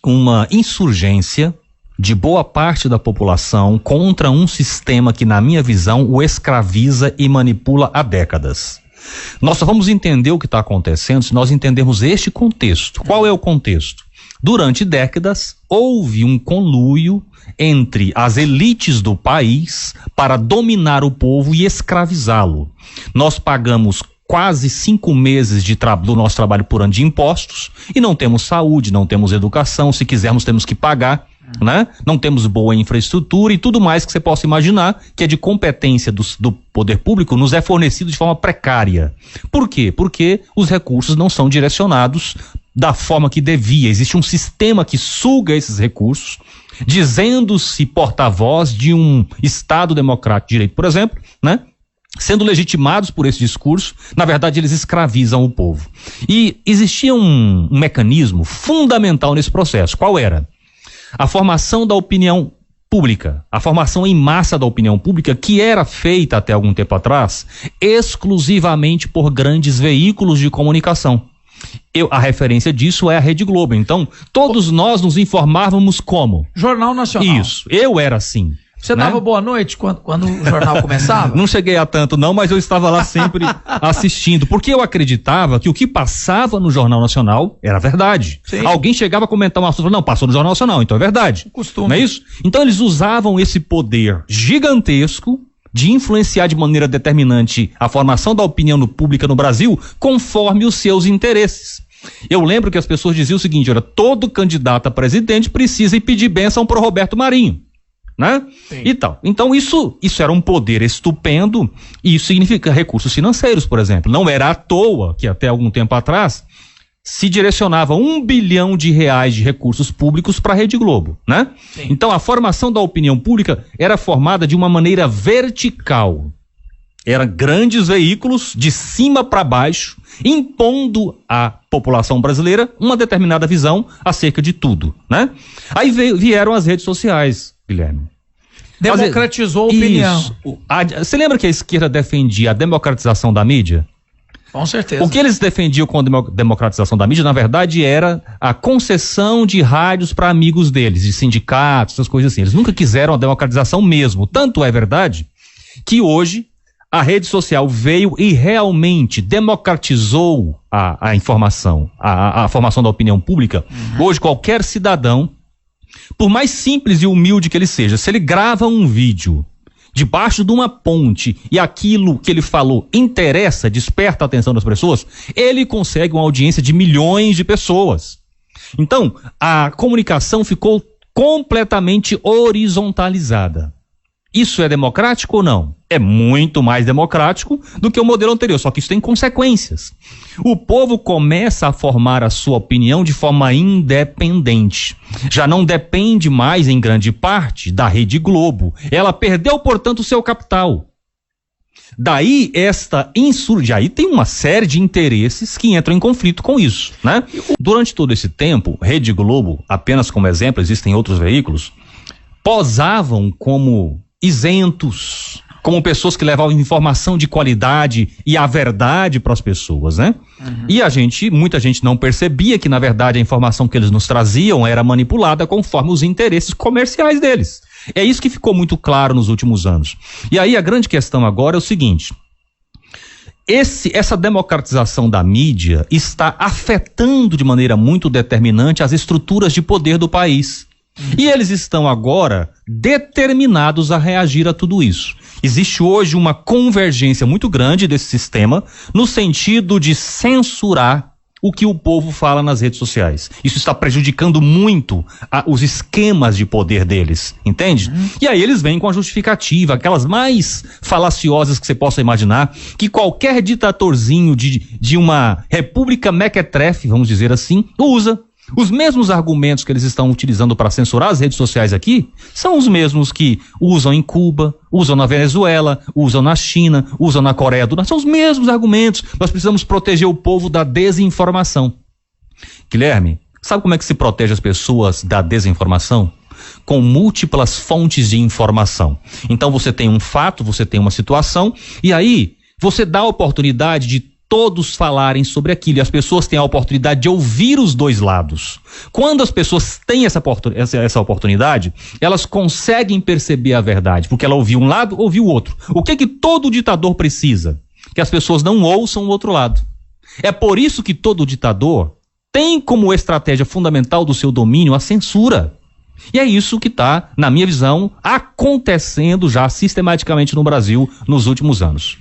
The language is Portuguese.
uma insurgência de boa parte da população contra um sistema que, na minha visão, o escraviza e manipula há décadas. Nós só vamos entender o que está acontecendo se nós entendermos este contexto. Qual é o contexto? Durante décadas, houve um conluio entre as elites do país para dominar o povo e escravizá-lo. Nós pagamos quase 5 meses do nosso trabalho por ano de impostos e não temos saúde, não temos educação, se quisermos temos que pagar, né? Não temos boa infraestrutura e tudo mais que você possa imaginar que é de competência do poder público nos é fornecido de forma precária. Por quê? Porque os recursos não são direcionados da forma que devia. Existe um sistema que suga esses recursos, dizendo-se porta-voz de um Estado democrático de direito, por exemplo, né? Sendo legitimados por esse discurso, na verdade eles escravizam o povo. E existia um mecanismo fundamental nesse processo. Qual era? A formação da opinião pública, a formação em massa da opinião pública, que era feita até algum tempo atrás exclusivamente por grandes veículos de comunicação. A referência disso é a Rede Globo. Então, todos nós nos informávamos como? Jornal Nacional. Isso, eu era assim. Você dava boa noite quando o jornal começava? Não cheguei a tanto não, mas eu estava lá sempre assistindo, porque eu acreditava que o que passava no Jornal Nacional era verdade. Sim. Alguém chegava a comentar um assunto e falava, não, passou no Jornal Nacional, então é verdade. Costume. Não é isso? Então eles usavam esse poder gigantesco de influenciar de maneira determinante a formação da opinião pública no Brasil conforme os seus interesses. Eu lembro que as pessoas diziam o seguinte, olha, todo candidato a presidente precisa ir pedir bênção para o Roberto Marinho. Né? E tal. Então isso era um poder estupendo e isso significa recursos financeiros, por exemplo. Não era à toa que até algum tempo atrás se direcionava R$1 bilhão de recursos públicos para a Rede Globo, né? Sim. Então a formação da opinião pública era formada de uma maneira vertical. Eram grandes veículos de cima para baixo, impondo à população brasileira uma determinada visão acerca de tudo, né? Aí vieram as redes sociais, Guilherme. Democratizou a opinião. Você lembra que a esquerda defendia a democratização da mídia? Com certeza. O que eles defendiam com a democratização da mídia, na verdade, era a concessão de rádios para amigos deles, de sindicatos, essas coisas assim. Eles nunca quiseram a democratização mesmo. Tanto é verdade que hoje a rede social veio e realmente democratizou a informação, a formação da opinião pública. Hoje qualquer cidadão, por mais simples e humilde que ele seja, se ele grava um vídeo debaixo de uma ponte e aquilo que ele falou interessa, desperta a atenção das pessoas, ele consegue uma audiência de milhões de pessoas. Então, a comunicação ficou completamente horizontalizada. Isso é democrático ou não? É muito mais democrático do que o modelo anterior, só que isso tem consequências. O povo começa a formar a sua opinião de forma independente. Já não depende mais, em grande parte, da Rede Globo. Ela perdeu, portanto, o seu capital. Daí esta insurgência, aí tem uma série de interesses que entram em conflito com isso, né? Durante todo esse tempo, Rede Globo, apenas como exemplo, existem outros veículos, posavam como isentos, como pessoas que levavam informação de qualidade e a verdade para as pessoas, né? E muita gente não percebia que, na verdade, a informação que eles nos traziam era manipulada conforme os interesses comerciais deles. É isso que ficou muito claro nos últimos anos. E aí a grande questão agora é o seguinte: essa democratização da mídia está afetando de maneira muito determinante as estruturas de poder do país. E eles estão agora determinados a reagir a tudo isso. Existe hoje uma convergência muito grande desse sistema no sentido de censurar o que o povo fala nas redes sociais. Isso está prejudicando muito os esquemas de poder deles, entende? E aí eles vêm com a justificativa, aquelas mais falaciosas que você possa imaginar, que qualquer ditatorzinho de uma república mequetrefe, vamos dizer assim, usa. Os mesmos argumentos que eles estão utilizando para censurar as redes sociais aqui são os mesmos que usam em Cuba, usam na Venezuela, usam na China, usam na Coreia do Norte. São os mesmos argumentos. Nós precisamos proteger o povo da desinformação. Guilherme, sabe como é que se protege as pessoas da desinformação? Com múltiplas fontes de informação. Então você tem um fato, você tem uma situação, e aí você dá a oportunidade de todos falarem sobre aquilo e as pessoas têm a oportunidade de ouvir os dois lados. Quando as pessoas têm essa oportunidade, elas conseguem perceber a verdade, porque ela ouviu um lado, ouviu o outro. O que todo ditador precisa? Que as pessoas não ouçam o outro lado. É por isso que todo ditador tem como estratégia fundamental do seu domínio a censura. E é isso que está, na minha visão, acontecendo já sistematicamente no Brasil nos últimos anos.